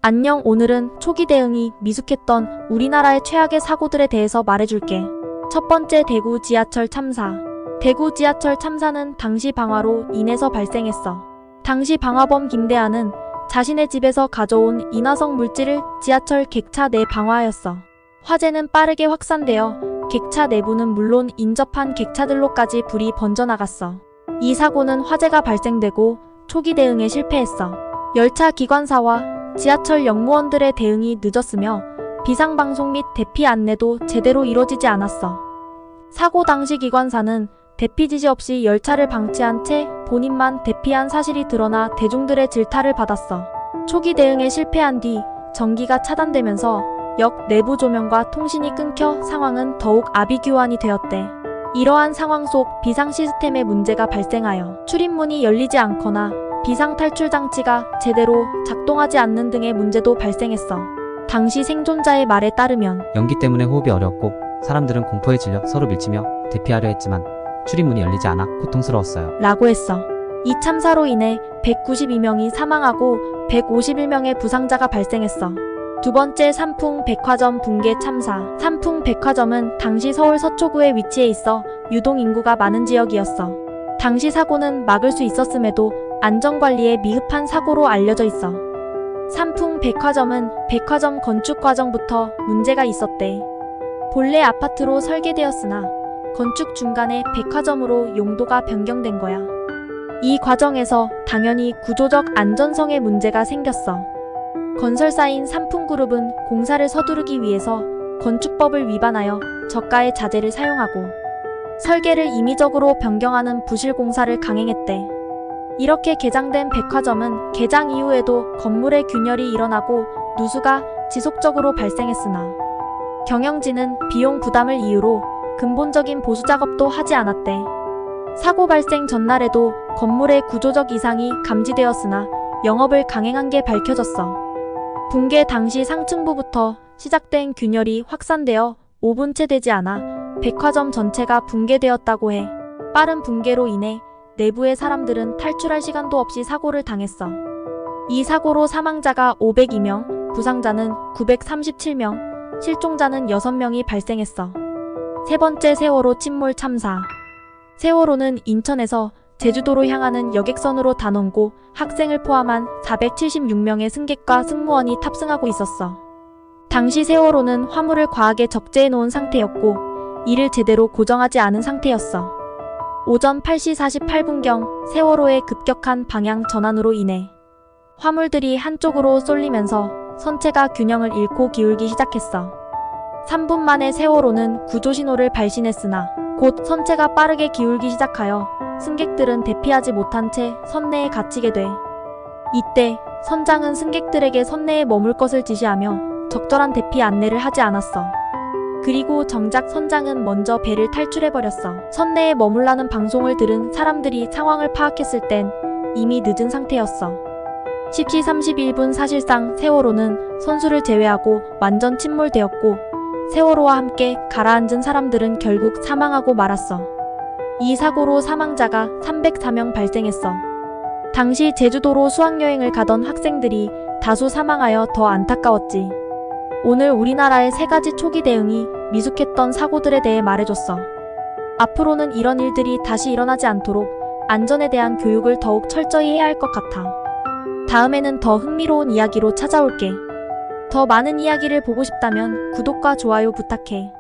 안녕, 오늘은 초기 대응이 미숙했던 우리나라의 최악의 사고들에 대해서 말해줄게. 첫 번째, 대구 지하철 참사. 대구 지하철 참사는 당시 방화로 인해서 발생했어. 당시 방화범 김대한은 자신의 집에서 가져온 인화성 물질을 지하철 객차 내 방화하였어. 화재는 빠르게 확산되어 객차 내부는 물론 인접한 객차들로까지 불이 번져나갔어. 이 사고는 화재가 발생되고 초기 대응에 실패했어. 열차 기관사와 지하철 역무원들의 대응이 늦었으며 비상방송 및 대피 안내도 제대로 이뤄지지 않았어. 사고 당시 기관사는 대피 지시 없이 열차를 방치한 채 본인만 대피한 사실이 드러나 대중들의 질타를 받았어. 초기 대응에 실패한 뒤 전기가 차단되면서 역 내부 조명과 통신이 끊겨 상황은 더욱 아비규환이 되었대. 이러한 상황 속 비상 시스템에 문제가 발생하여 출입문이 열리지 않거나 비상 탈출 장치가 제대로 작동하지 않는 등의 문제도 발생했어. 당시 생존자의 말에 따르면 연기 때문에 호흡이 어려웠고 사람들은 공포에 질려 서로 밀치며 대피하려 했지만 출입문이 열리지 않아 고통스러웠어요. 라고 했어. 이 참사로 인해 192명이 사망하고 151명의 부상자가 발생했어. 두 번째, 삼풍백화점 붕괴 참사. 삼풍백화점은 당시 서울 서초구에 위치해 있어 유동 인구가 많은 지역이었어. 당시 사고는 막을 수 있었음에도 안전관리에 미흡한 사고로 알려져 있어. 삼풍백화점은 백화점 건축 과정부터 문제가 있었대. 본래 아파트로 설계되었으나 건축 중간에 백화점으로 용도가 변경된 거야. 이 과정에서 당연히 구조적 안전성에 문제가 생겼어. 건설사인 삼풍그룹은 공사를 서두르기 위해서 건축법을 위반하여 저가의 자재를 사용하고 설계를 임의적으로 변경하는 부실 공사를 강행했대. 이렇게 개장된 백화점은 개장 이후에도 건물에 균열이 일어나고 누수가 지속적으로 발생했으나 경영진은 비용 부담을 이유로 근본적인 보수 작업도 하지 않았대. 사고 발생 전날에도 건물의 구조적 이상이 감지되었으나 영업을 강행한 게 밝혀졌어. 붕괴 당시 상층부부터 시작된 균열이 확산되어 5분 채 되지 않아 백화점 전체가 붕괴되었다고 해. 빠른 붕괴로 인해 내부의 사람들은 탈출할 시간도 없이 사고를 당했어. 이 사고로 사망자가 502명, 부상자는 937명, 실종자는 6명이 발생했어. 세 번째, 세월호 침몰 참사. 세월호는 인천에서 제주도로 향하는 여객선으로 단원고 학생을 포함한 476명의 승객과 승무원이 탑승하고 있었어. 당시 세월호는 화물을 과하게 적재해 놓은 상태였고 이를 제대로 고정하지 않은 상태였어. 오전 8시 48분경 세월호의 급격한 방향 전환으로 인해 화물들이 한쪽으로 쏠리면서 선체가 균형을 잃고 기울기 시작했어. 3분 만에 세월호는 구조신호를 발신했으나 곧 선체가 빠르게 기울기 시작하여 승객들은 대피하지 못한 채 선내에 갇히게 돼. 이때 선장은 승객들에게 선내에 머물 것을 지시하며 적절한 대피 안내를 하지 않았어. 그리고 정작 선장은 먼저 배를 탈출해버렸어. 선내에 머물라는 방송을 들은 사람들이 상황을 파악했을 땐 이미 늦은 상태였어. 10시 31분 사실상 세월호는 선수를 제외하고 완전 침몰되었고 세월호와 함께 가라앉은 사람들은 결국 사망하고 말았어. 이 사고로 사망자가 304명 발생했어. 당시 제주도로 수학여행을 가던 학생들이 다수 사망하여 더 안타까웠지. 오늘 우리나라의 3가지 초기 대응이 미숙했던 사고들에 대해 말해줬어. 앞으로는 이런 일들이 다시 일어나지 않도록 안전에 대한 교육을 더욱 철저히 해야 할 것 같아. 다음에는 더 흥미로운 이야기로 찾아올게. 더 많은 이야기를 보고 싶다면 구독과 좋아요 부탁해.